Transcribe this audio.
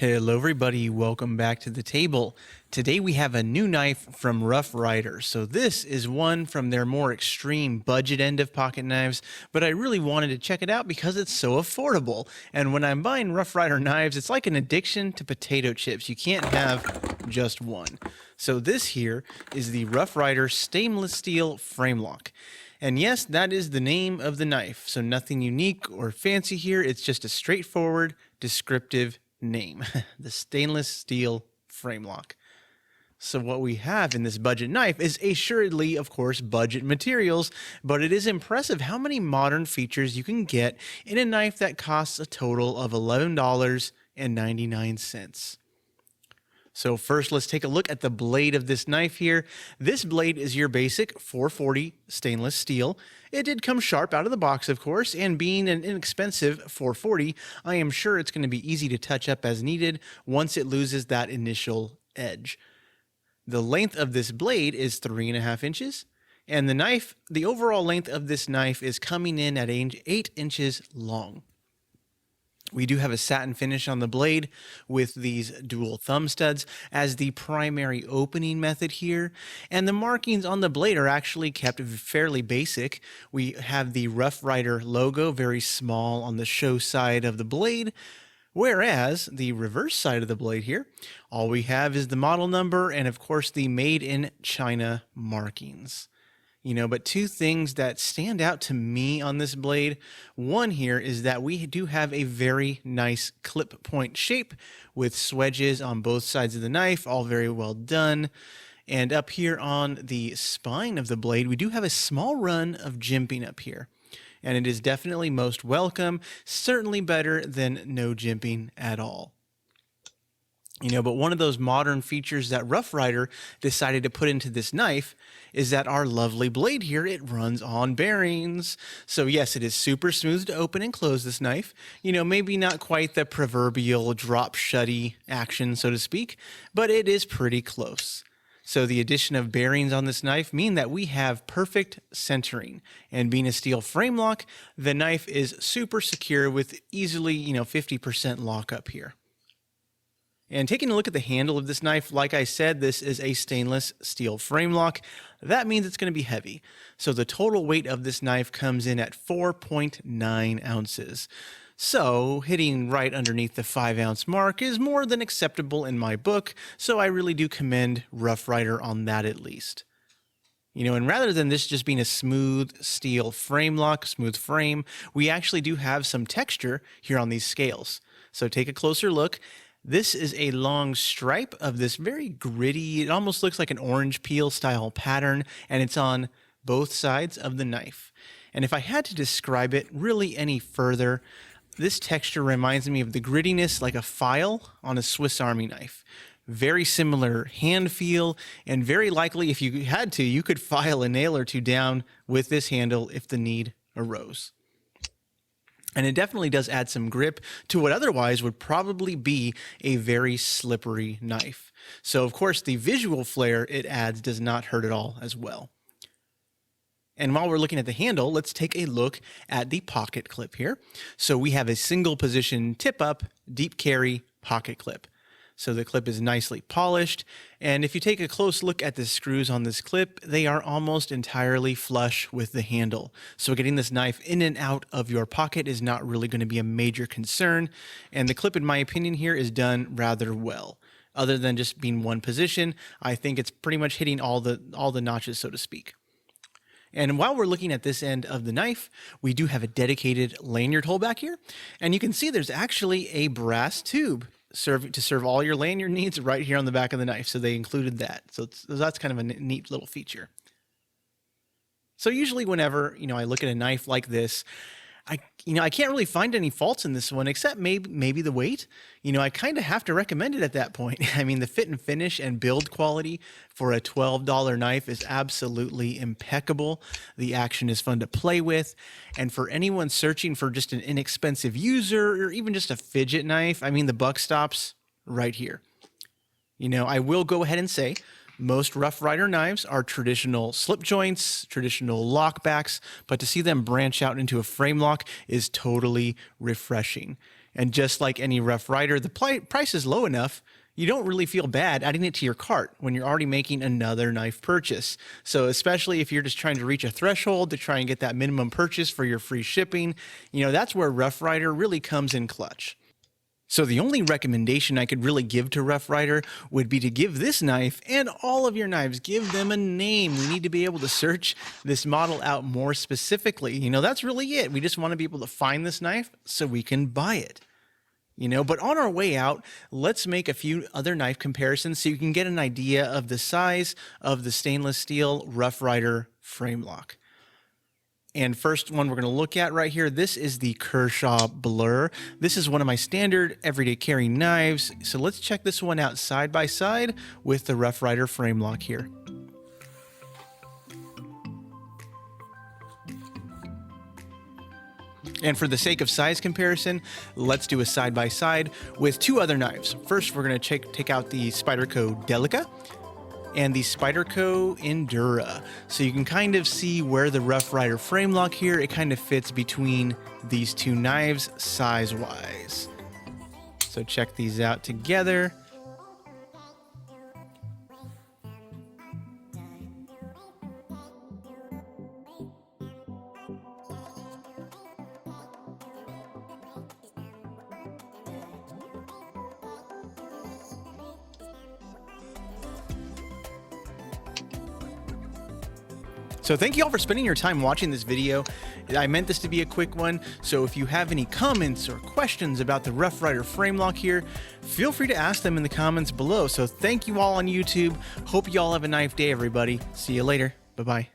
Hello everybody, welcome back to the table. Today we have a new knife from Ryder. So this is one from their more extreme budget end of pocket knives, but I really wanted to check it out because it's so affordable. And when I'm buying Ryder knives, it's like an addiction to potato chips. You can't have just one. So this here is the Ryder stainless steel Framelock. And yes, that is the name of the knife. So nothing unique or fancy here. It's just a straightforward, descriptive name, the stainless steel Framelock. So what we have in this budget knife is assuredly, of course, budget materials, but it is impressive how many modern features you can get in a knife that costs a total of $11.99. So first, let's take a look at the blade of this knife here. This blade is your basic 440 stainless steel. It did come sharp out of the box, of course, and being an inexpensive 440, I am sure it's going to be easy to touch up as needed once it loses that initial edge. The length of this blade is 3.5 inches, and the overall length of this knife is coming in at 8 inches long. We do have a satin finish on the blade with these dual thumb studs as the primary opening method here. And the markings on the blade are actually kept fairly basic. We have the Ryder logo very small on the show side of the blade, whereas the reverse side of the blade here, all we have is the model number and of course the made in China markings. But two things that stand out to me on this blade, one here is that we do have a very nice clip point shape with swedges on both sides of the knife, all very well done. And up here on the spine of the blade, we do have a small run of jimping up here. And it is definitely most welcome, certainly better than no jimping at all. But one of those modern features that Ryder decided to put into this knife is that our lovely blade here, it runs on bearings. So yes, it is super smooth to open and close this knife. Maybe not quite the proverbial drop shutty action, so to speak, but it is pretty close. So the addition of bearings on this knife mean that we have perfect centering. And being a steel frame lock, the knife is super secure with easily, 50% lockup here. And taking a look at the handle of this knife, like I said, this is a stainless steel frame lock. That means it's going to be heavy. So the total weight of this knife comes in at 4.9 ounces. So hitting right underneath the 5-ounce mark is more than acceptable in my book. So I really do commend Ryder on that at least. And rather than this just being a smooth steel frame lock, smooth frame, we actually do have some texture here on these scales. So take a closer look. This is a long stripe of this very gritty, it almost looks like an orange peel style pattern, and it's on both sides of the knife. And if I had to describe it really any further, this texture reminds me of the grittiness like a file on a Swiss Army knife. Very similar hand feel, and very likely if you had to, you could file a nail or two down with this handle if the need arose. And it definitely does add some grip to what otherwise would probably be a very slippery knife. So of course the visual flair it adds does not hurt at all as well. And while we're looking at the handle, let's take a look at the pocket clip here. So we have a single position tip up, deep carry pocket clip. So the clip is nicely polished, and if you take a close look at the screws on this clip, they are almost entirely flush with the handle. So getting this knife in and out of your pocket is not really going to be a major concern, and the clip, in my opinion here, is done rather well. Other than just being one position, I think it's pretty much hitting all the notches, so to speak. And while we're looking at this end of the knife, we do have a dedicated lanyard hole back here, and you can see there's actually a brass tube to serve all your lanyard needs right here on the back of the knife. So they included that. So that's kind of a neat little feature. So usually whenever, I look at a knife like this, I can't really find any faults in this one except maybe the weight. I kind of have to recommend it at that point. I mean, the fit and finish and build quality for a $12 knife is absolutely impeccable. The action is fun to play with. And for anyone searching for just an inexpensive user or even just a fidget knife, I mean, the buck stops right here. I will go ahead and say most Ryder knives are traditional slip joints, traditional lockbacks, but to see them branch out into a frame lock is totally refreshing. And just like any Rough Ryder, the price is low enough, you don't really feel bad adding it to your cart when you're already making another knife purchase. So especially if you're just trying to reach a threshold to try and get that minimum purchase for your free shipping, that's where Rough Ryder really comes in clutch. So the only recommendation I could really give to Rough Ryder would be to give this knife and all of your knives, give them a name. We need to be able to search this model out more specifically. That's really it. We just want to be able to find this knife so we can buy it. But on our way out, let's make a few other knife comparisons so you can get an idea of the size of the stainless steel Rough Ryder Framelock. And first one we're going to look at right here, this is the Kershaw Blur. This is one of my standard everyday carry knives. So let's check this one out side by side with the Rough Ryder Framelock here. And for the sake of size comparison, let's do a side-by-side with two other knives. First, we're going to take out the Spyderco Delica and the Spyderco Endura. So you can kind of see where the Rough Ryder Framelock here, it kind of fits between these two knives size-wise. So check these out together. So thank you all for spending your time watching this video. I meant this to be a quick one, so if you have any comments or questions about the Rough Ryder Framelock here, feel free to ask them in the comments below. So thank you all on YouTube. Hope you all have a nice day, everybody. See you later. Bye-bye.